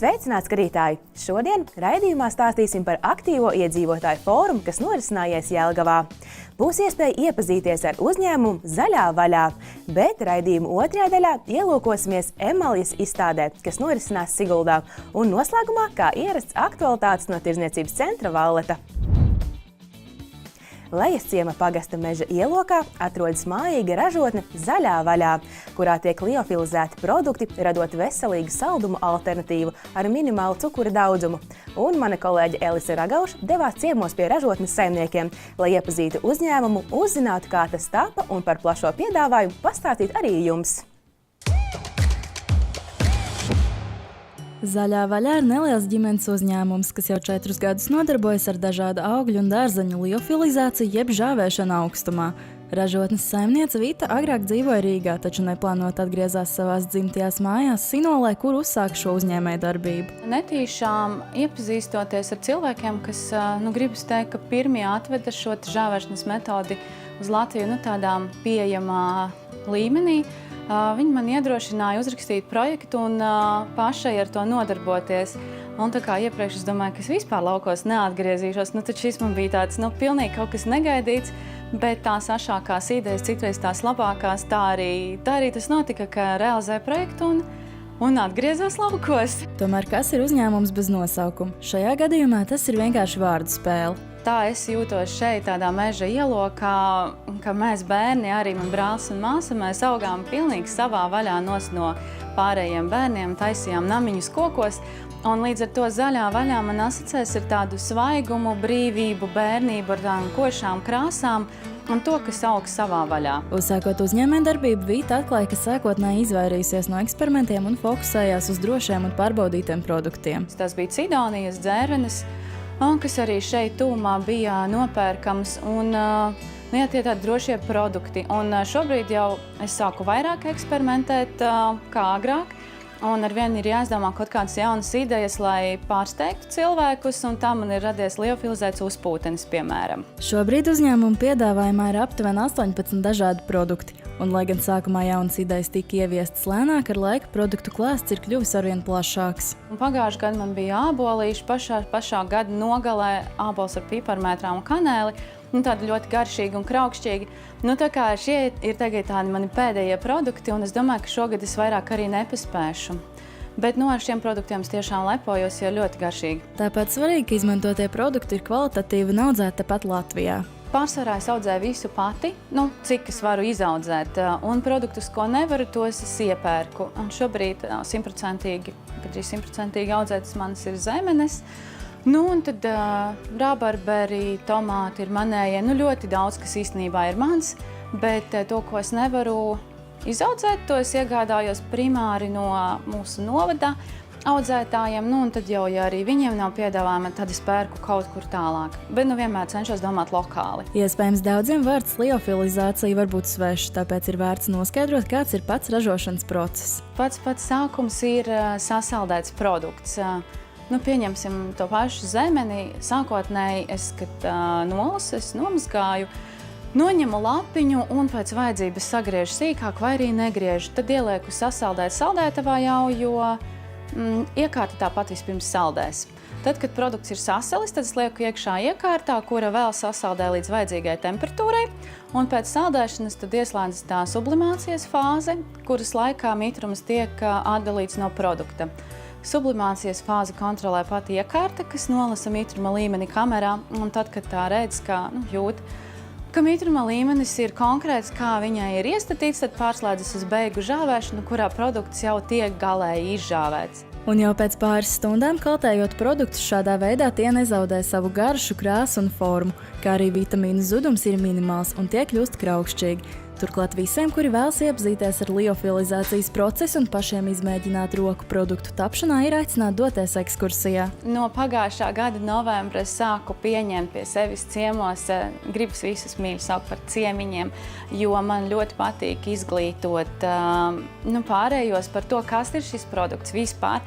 Sveicināts, skatītāji! Šodien raidījumā stāstīsim par aktīvo iedzīvotāju fórumu, kas norisinājies Jelgavā. Būs iespēja iepazīties ar uzņēmumu Zaļā vaļā, bet raidījuma otrajā daļā ielūkosimies Emalijas izstādē, kas norisinās Siguldā, un noslēgumā, kā ierasts, aktualitātes no Tirdzniecības centra Valleta. Lejasciema pagasta meža ielokā atrodas mājīga ražotne Zaļā vaļā, kurā tiek liofilizēti produkti, radot veselīgu saldumu alternatīvu ar minimālu cukura daudzumu. Un mana kolēģe Elise Ragauša devās ciemos pie ražotnes saimniekiem, lai iepazītu uzņēmumu, uzzinātu, kā tas tapa un par plašo piedāvājumu pastāstīt arī jums. Zaļā vaļā ir neliels ģimenes uzņēmums, kas jau 4 gadus nodarbojas ar dažādu augļu un dārzeņu liofilizāciju jeb žāvēšanu augstumā. Ražotnes saimniece Vita agrāk dzīvoja Rīgā, taču neplānot atgriezās savās dzimtajās mājās Sinolē, kur uzsāk šo uzņēmējdarbību. Netīšām iepazīstoties ar cilvēkiem, kas, gribas teikt, ka pirmie atveda šo žāvēšanas metodi uz Latviju tādā pieejamā līmenī, viņi man iedrošināja uzrakstīt projektu un pašai ar to nodarboties. Un tā kā iepriekš es domāju, ka es vispār laukos neatgriezīšos, tad šis man bija tāds, pilnīgi kaut kas negaidīts, bet tās ašākās idejas, citreiz tās labākās, tā arī tas notika, ka realizēju projektu un atgriezos laukos. Tomēr kas ir uzņēmums bez nosaukuma? Šajā gadījumā tas ir vienkārši vārdu spēle. Tā es jūtos šeit, tādā meža ielokā, ka mēs bērni, arī man brālis un māsa, mēs augām pilnīgi savā vaļā no pārējiem bērniem, taisījām namiņus kokos, un līdz ar to Zaļā vaļā man asociēs ar tādu svaigumu, brīvību, bērnību, ar tādām košām krāsām un to, kas aug savā vaļā. Uzsākot uzņēmējdarbību, Vita atklāja, ka sākotnēji izvairījusies no eksperimentiem un fokusējās uz drošiem un pārbaudītiem produktiem. Tas bija cidonijas dzērvenes, kas arī šeit tūmā bija nopērkams, un tie tādi drošie produkti. Un šobrīd jau es sāku vairāk eksperimentēt kā agrāk, un arvien ir jāizdomā kaut kādas jaunas idejas, lai pārsteigtu cilvēkus, un tā man ir radies liofilizēts uzpūtenis, piemēram. Šobrīd uzņēmuma piedāvājumā ir aptuveni 18 dažādi produkti, un lai gan sākumā jaunas idejas tika ieviestas lēnāk, ar laiku produktu klāsts ir kļuvis arvien plašāks. Pagājušajā gadā man bija ābolīši, pašā gada nogalē ābols ar piparmētrām un kanēli, tādi ļoti garšīgi un kraukšķīgi. Tā kā šie ir tagad tādi mani pēdējie produkti, un es domāju, ka šogad es vairāk arī nepaspēšu. Bet ar šiem produktiem es tiešām lepojos, jo ļoti garšīgi. Tāpēc svarīgi, ka izmantotie produkti ir kvalitatīvi un audzēti tepat Latvijā. Pārsvarā es audzēju visu pati, cik es varu izaudzēt, un produktus, ko nevaru, tos es iepērku. Un šobrīd 100%, gandrīz 100% audzētas manas ir zemenes. Un tad rābarberi, tomāti ir manējie, ļoti daudz, kas īstenībā ir mans, bet to, ko es nevaru izaudzēt, to es iegādājos primāri no mūsu novada audzētājiem, un tad jau, ja arī viņiem nav piedāvājuma, tad es pērku kaut kur tālāk. Bet vienmēr cenšos domāt lokāli. Iespējams, daudziem vārds liofilizācija var būt svešs, tāpēc ir vērts noskaidrot, kāds ir pats ražošanas process. Pats sākums ir sasaldēts produkts. Pieņemsim to pašu zemeni. Sākotnēji es, kad nolasu, es nomazgāju, noņemu lapiņu un pēc vajadzības sagriežu sīkāk vai arī negriežu. Tad ielieku sasaldēt saldētavā jau, jo iekārta tāpat vispirms saldēs. Tad, kad produkts ir sasalis, tad es lieku iekšā iekārtā, kura vēl sasaldē līdz vajadzīgai temperatūrai. Un pēc saldēšanas tad ieslēdzas tā sublimācijas fāze, kuras laikā mitrums tiek atdalīts no produkta. Sublimācijas fāzi kontrolē pati iekārta, kas nolasa mitruma līmeni kamerā, un tad, kad tā redz, jūt, ka mitruma līmenis ir konkrēts, kā viņai ir iestatīts, tad pārslēdzas uz beigu žāvēšanu, kurā produkts jau tiek galēji izžāvēts. Un jau pēc pāris stundām kaltējot produktus šādā veidā tie nezaudē savu garšu, krāsu un formu, kā arī vitamīnu zudums ir minimāls un tie kļūst kraukšķīgi. Turklāt visiem, kuri vēlas iepazīties ar liofilizācijas procesu un pašiem izmēģināt roku produktu tapšanā, ir aicināti doties ekskursijā. No pagājušā gada novembra es sāku pieņemt pie sevis ciemos, gribas visus mīļi saukt par ciemiņiem, jo man ļoti patīk izglītot pārējos par to, kas ir šis produkts vispār,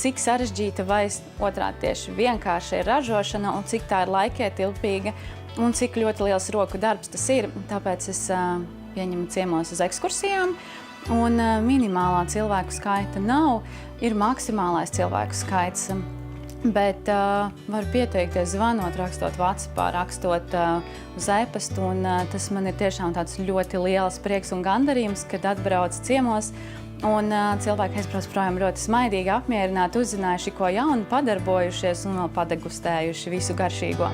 cik sarežģīta vai otrādi tieši vienkārši ir ražošana un cik tā ir laikietilpīga un cik ļoti liels roku darbs tas ir. Tāpēc es pieņemu ciemos uz ekskursijām. un minimālā cilvēku skaita nav, ir maksimālais cilvēku skaits. Bet var pieteikties zvanot, rakstot WhatsAppā, rakstot uz e-pastu, un tas man ir tiešām tāds ļoti liels prieks un gandarījums, kad atbrauc ciemos, un cilvēki aizbrauc projām ļoti smaidīgi, apmierināti, uzzinājuši ko jaunu, padarbojušies un vēl padegustējuši visu garšīgo.